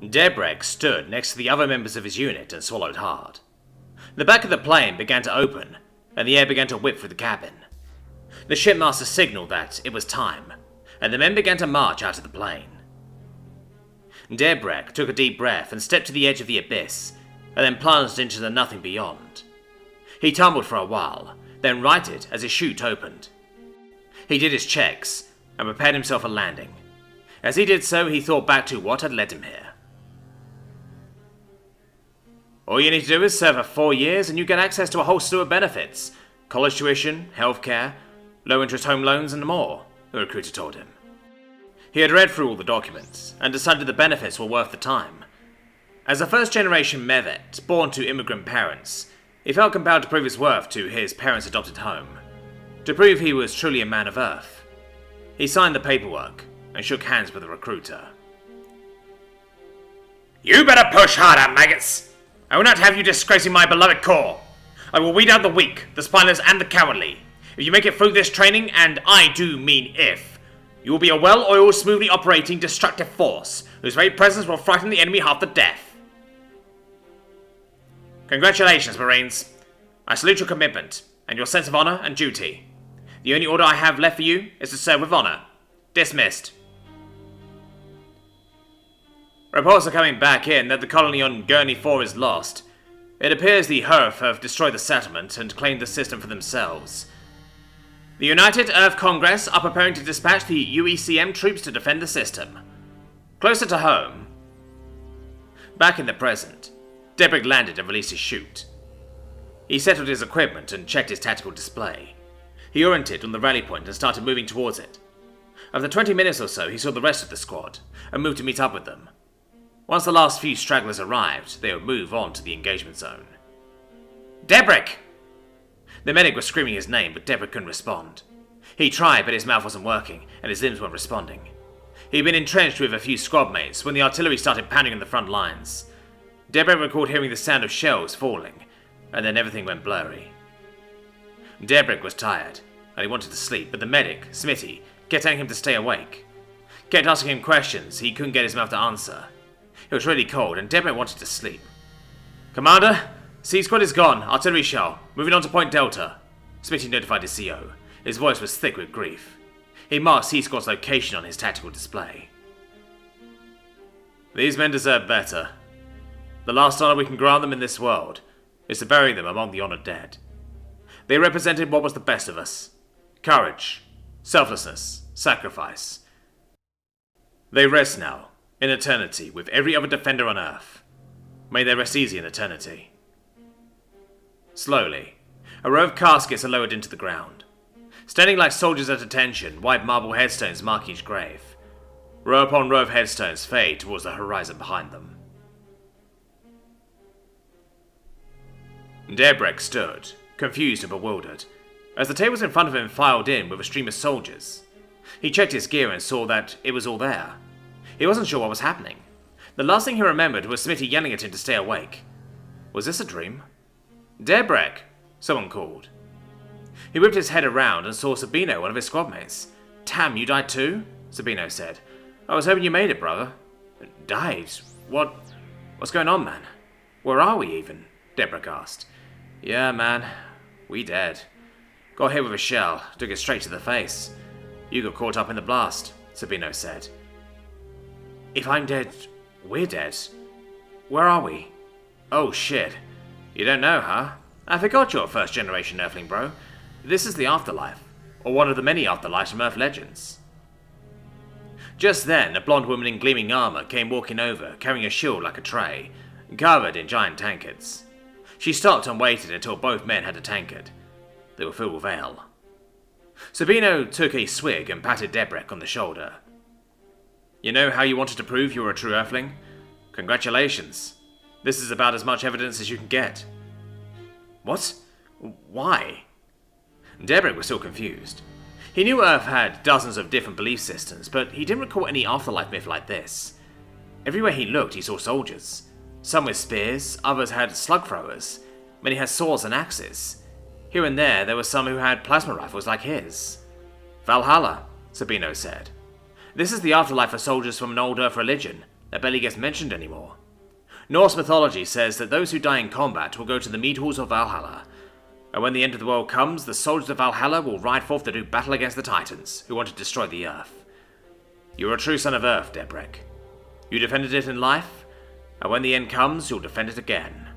Debrek stood next to the other members of his unit and swallowed hard. The back of the plane began to open, and the air began to whip through the cabin. The shipmaster signaled that it was time, and the men began to march out of the plane. Debrek took a deep breath and stepped to the edge of the abyss, and then plunged into the nothing beyond. He tumbled for a while, then righted as his chute opened. He did his checks, and prepared himself for landing. As he did so, he thought back to what had led him here. All you need to do is serve for 4 years and you get access to a whole slew of benefits. College tuition, healthcare, low-interest home loans and more, the recruiter told him. He had read through all the documents, and decided the benefits were worth the time. As a first-generation Mezec, born to immigrant parents, he felt compelled to prove his worth to his parents' adopted home, to prove he was truly a man of Earth. He signed the paperwork, and shook hands with the recruiter. You better push harder, maggots! I will not have you disgracing my beloved corps. I will weed out the weak, the spineless, and the cowardly. If you make it through this training, and I do mean if, you will be a well-oiled, smoothly operating, destructive force, whose very presence will frighten the enemy half to death. Congratulations, Marines. I salute your commitment, and your sense of honor and duty. The only order I have left for you is to serve with honor. Dismissed. Reports are coming back in that the colony on Gurney 4 is lost. It appears the Hearth have destroyed the settlement and claimed the system for themselves. The United Earth Congress are preparing to dispatch the UECM troops to defend the system. Closer to home. Back in the present, Debrek landed and released his chute. He settled his equipment and checked his tactical display. He oriented on the rally point and started moving towards it. After 20 minutes or so, he saw the rest of the squad and moved to meet up with them. Once the last few stragglers arrived, they would move on to the engagement zone. Debrek! The medic was screaming his name, but Debrek couldn't respond. He tried, but his mouth wasn't working, and his limbs weren't responding. He'd been entrenched with a few squad mates when the artillery started pounding on the front lines. Debrek recalled hearing the sound of shells falling, and then everything went blurry. Debrek was tired, and he wanted to sleep, but the medic, Smitty, kept telling him to stay awake. Kept asking him questions he couldn't get his mouth to answer. It was really cold, and Debrek wanted to sleep. Commander, C squad is gone. Artillery shell. Moving on to Point Delta. Smitty notified his CO. His voice was thick with grief. He marked C squad's location on his tactical display. These men deserve better. The last honor we can grant them in this world is to bury them among the honored dead. They represented what was the best of us. Courage, selflessness, sacrifice. They rest now, in eternity, with every other defender on Earth. May they rest easy in eternity. Slowly, a row of caskets are lowered into the ground. Standing like soldiers at attention, white marble headstones mark each grave. Row upon row of headstones fade towards the horizon behind them. Debrek stood, confused and bewildered, as the tables in front of him filed in with a stream of soldiers. He checked his gear and saw that it was all there. He wasn't sure what was happening. The last thing he remembered was Smitty yelling at him to stay awake. Was this a dream? Debrek! Someone called. He whipped his head around and saw Sabino, one of his squadmates. Tam, you died too? Sabino said. I was hoping you made it, brother. Died? What's going on, man? Where are we, even? Debrek asked. Yeah, man. We dead. Got hit with a shell. Took it straight to the face. You got caught up in the blast, Sabino said. If I'm dead, we're dead. Where are we? Oh, shit. You don't know, huh? I forgot you're a first-generation Earthling, bro. This is the afterlife, or one of the many afterlives from Earth legends. Just then, a blonde woman in gleaming armor came walking over, carrying a shield like a tray, covered in giant tankards. She stopped and waited until both men had a tankard. They were filled with ale. Sabino took a swig and patted Debrek on the shoulder. You know how you wanted to prove you were a true Earthling? Congratulations. This is about as much evidence as you can get. What? Why? Debrek was still confused. He knew Earth had dozens of different belief systems, but he didn't recall any afterlife myth like this. Everywhere he looked, he saw soldiers. Some with spears, others had slug throwers. Many had swords and axes. Here and there were some who had plasma rifles like his. Valhalla, Sabino said. This is the afterlife for soldiers from an old Earth religion, that barely gets mentioned anymore. Norse mythology says that those who die in combat will go to the mead halls of Valhalla, and when the end of the world comes, the soldiers of Valhalla will ride forth to do battle against the Titans, who want to destroy the Earth. You are a true son of Earth, Debrek. You defended it in life, and when the end comes, you'll defend it again.